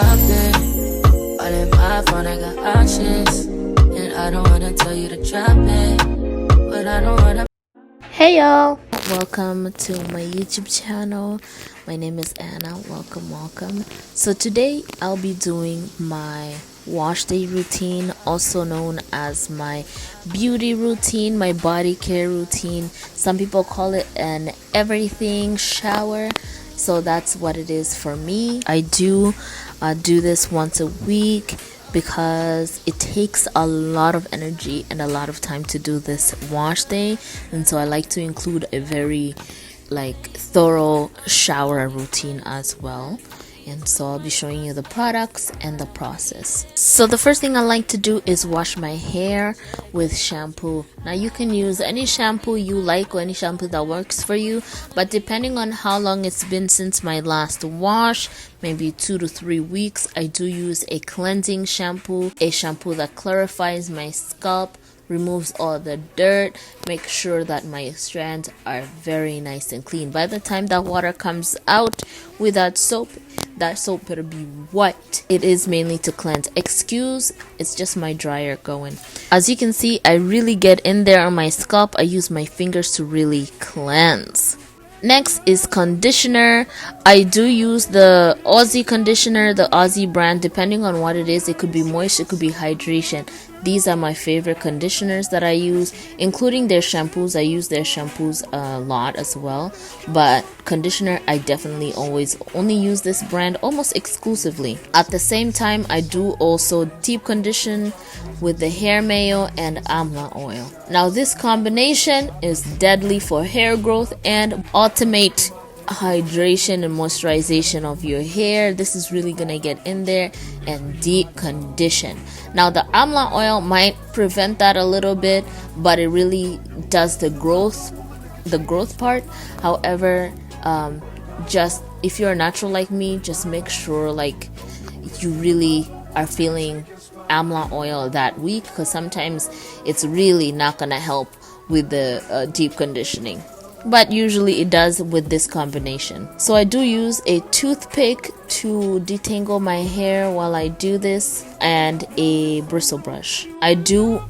poppin'. All in my phone, I got options. And I don't wanna tell you to drop it, but I don't wanna. Hey y'all, welcome to my YouTube channel. My name is Anna. Welcome. So today I'll be doing my wash day routine, also known as my beauty routine, my body care routine. Some people call it an everything shower, so that's what it is for me. I do this once a week because it takes a lot of energy and a lot of time to do this wash day, and so I like to include a very thorough shower routine as well. And so I'll be showing you the products and the process. So the first thing I like to do is wash my hair with shampoo. Now you can use any shampoo you like or any shampoo that works for you, but depending on how long it's been since my last wash, maybe 2 to 3 weeks, I do use a cleansing shampoo, a shampoo that clarifies my scalp, removes all the dirt, make sure that my strands are very nice and clean. By the time that water comes out with that soap better be wet. It is mainly to cleanse. Excuse, it's just my dryer going. As you can see, I really get in there on my scalp. I use my fingers to really cleanse. Next is conditioner. I do use the Aussie conditioner, the Aussie brand. Depending on what it is, it could be moist, it could be hydration. These are my favorite conditioners that I use, including their shampoos. I use their shampoos a lot as well, but conditioner, I definitely always only use this brand almost exclusively. At the same time, I do also deep condition with the hair mayo and amla oil. Now this combination is deadly for hair growth and ultimate hydration and moisturization of your hair. This is really gonna get in there and deep condition. Now the amla oil might prevent that a little bit, but it really does the growth part. However, just if you're natural like me, just make sure you really are feeling amla oil that week, because sometimes it's really not gonna help with the deep conditioning, but usually it does with this combination. So I do use a toothpick to detangle my hair while I do this, and a bristle brush. I do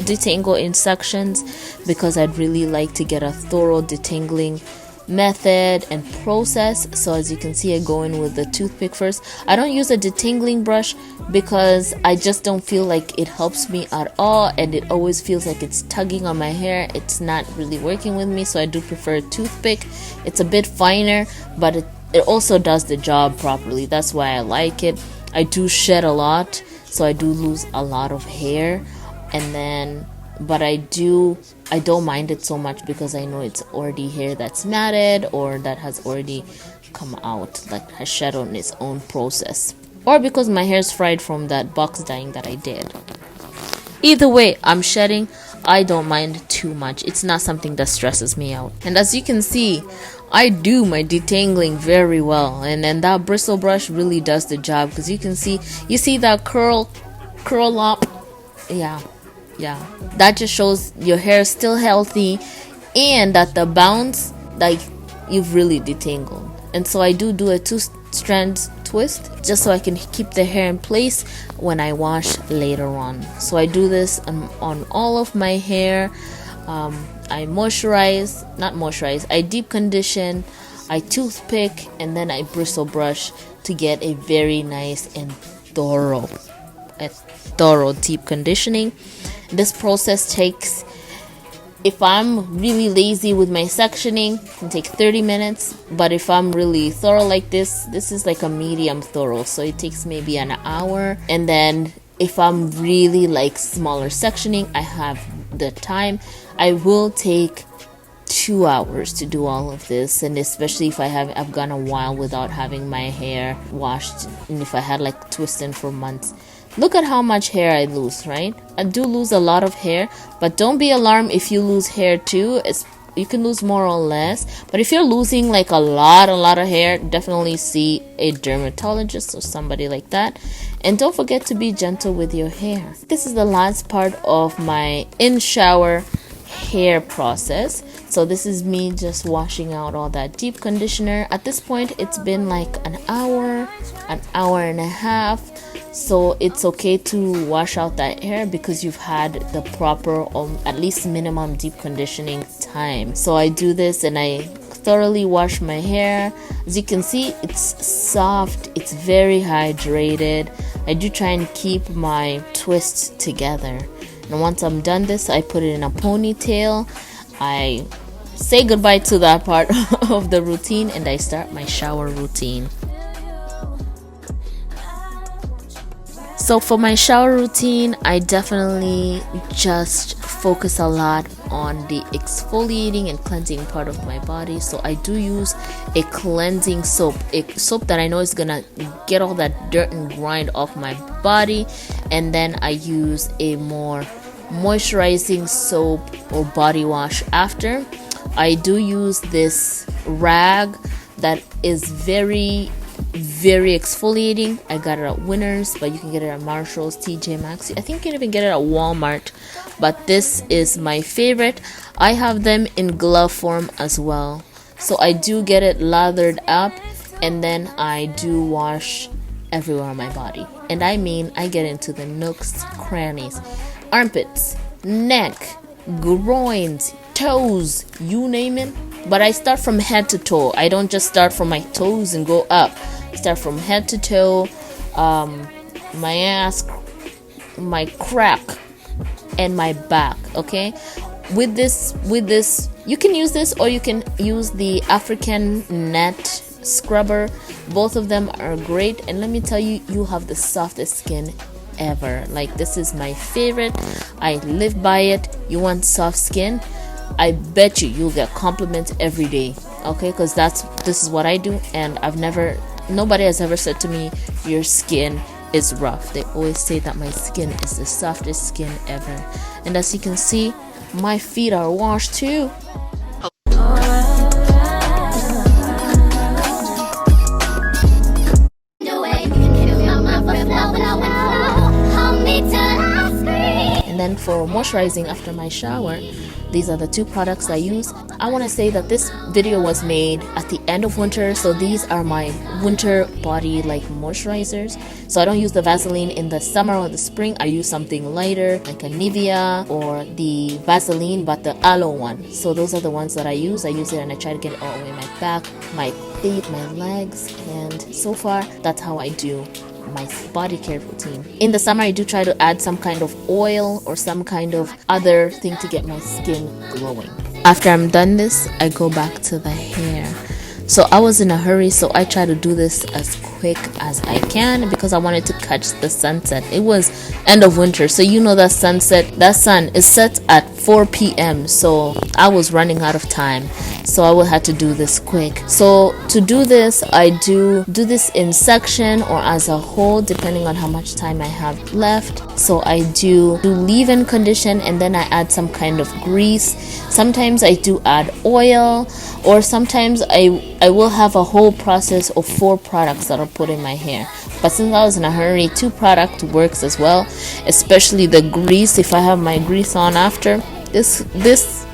detangle in sections because I'd really like to get a thorough detangling method and process. So as you can see, I go in with the toothpick first. I don't use a detangling brush because I just don't feel like it helps me at all, and it always feels like it's tugging on my hair. It's not really working with me, so I do prefer a toothpick. It's a bit finer, but it also does the job properly. That's why I like it. I do shed a lot, so I do lose a lot of hair, but I don't mind it so much because I know it's already hair that's matted or that has already come out, has shed on its own process, or because my hair is fried from that box dyeing that I did. Either way, I'm shedding. I don't mind too much. It's not something that stresses me out. And as you can see, I do my detangling very well, and then that bristle brush really does the job, because you see that curl up. Yeah, that just shows your hair is still healthy and that the bounce, you've really detangled. And so I do a 2-strand twist just so I can keep the hair in place when I wash later on. So I do this on all of my hair. I deep condition, I toothpick, and then I bristle brush to get a very nice and thorough deep conditioning. This process takes, if I'm really lazy with my sectioning, it can take 30 minutes. But if I'm really thorough like this is like a medium thorough, so it takes maybe an hour. And then if I'm really smaller sectioning, I have the time, I will take 2 hours to do all of this. And especially if I've gone a while without having my hair washed, and if I had twisting for months. Look at how much hair I lose, right? I do lose a lot of hair, but don't be alarmed if you lose hair too. You can lose more or less, but if you're losing a lot of hair, definitely see a dermatologist or somebody like that. And don't forget to be gentle with your hair. This is the last part of my in-shower hair process. So this is me just washing out all that deep conditioner. At this point, it's been an hour an hour and a half. So it's okay to wash out that hair because you've had the proper at least minimum deep conditioning time. So I do this and I thoroughly wash my hair. As you can see, it's soft, it's very hydrated. I do try and keep my twists together, and once I'm done this, I put it in a ponytail. I say goodbye to that part of the routine and I start my shower routine. So for my shower routine, I definitely just focus a lot on the exfoliating and cleansing part of my body. So I do use a cleansing soap, a soap that I know is gonna get all that dirt and grime off my body, and then I use a more moisturizing soap or body wash after. I do use this rag that is very exfoliating. I got it at Winners, but you can get it at Marshalls, TJ Maxx. I think you can even get it at Walmart, but this is my favorite. I have them in glove form as well, so I do get it lathered up, and then I do wash everywhere on my body. And I mean, I get into the nooks, crannies, armpits, neck, groins, toes, you name it. But I start from head to toe. I don't just start from my toes and go up. I start from head to toe, my ass, my crack, and my back. Okay, with this you can use this, or you can use the African net scrubber. Both of them are great, and let me tell you, you have the softest skin ever. Like, this is my favorite. I live by it. You want soft skin? I bet you'll get compliments every day. Okay, because this is what I do, and nobody has ever said to me your skin is rough. They always say that my skin is the softest skin ever. And as you can see, my feet are washed too. And then for moisturizing after my shower, these are the two products I use. I want to say that this video was made at the end of winter, so these are my winter body like moisturizers. So I don't use the Vaseline in the summer or the spring. I use something lighter like a Nivea or the Vaseline, but the aloe one. So those are the ones that I use. I use it and I try to get it all the way in my back, my feet, my legs, and so far that's how I do my body care routine. In the summer, I do try to add some kind of oil or some kind of other thing to get my skin glowing. After I'm done this, I go back to the hair. So I was in a hurry, so I try to do this as quick as I can because I wanted to catch the sunset. It was end of winter, so you know that sunset, that sun is set at 4 p.m. so I was running out of time, so I will have to do this quick. So to do this, I do this in section or as a whole depending on how much time I have left. So I do leave-in condition, and then I add some kind of grease. Sometimes I do add oil, or sometimes I will have a whole process of 4 products that I'll put in my hair. But since I was in a hurry, 2 products works as well, especially the grease. If I have my grease on after, this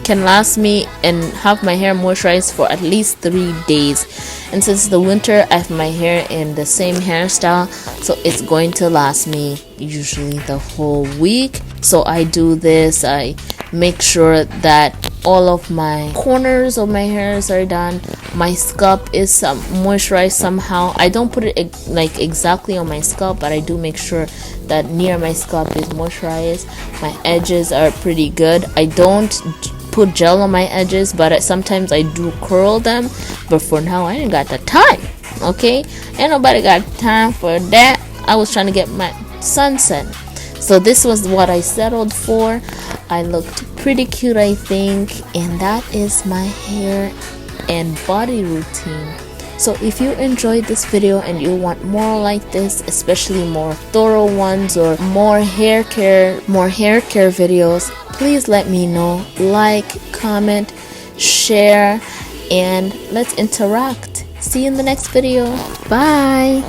can last me and have my hair moisturized for at least 3 days. And since the winter, I have my hair in the same hairstyle, so it's going to last me usually the whole week. So I do this. I make sure that all of my corners of my hairs are done. My scalp is moisturized somehow. I don't put it like exactly on my scalp, but I do make sure that near my scalp is moisturized. My edges are pretty good. I don't put gel on my edges, but sometimes I do curl them. But for now, I ain't got the time. Okay, ain't nobody got time for that. I was trying to get my sunset. So this was what I settled for. I looked pretty cute, I think, and that is my hair and body routine. So if you enjoyed this video and you want more like this, especially more thorough ones or more hair care videos, please let me know. Like, comment, share, and let's interact. See you in the next video. Bye.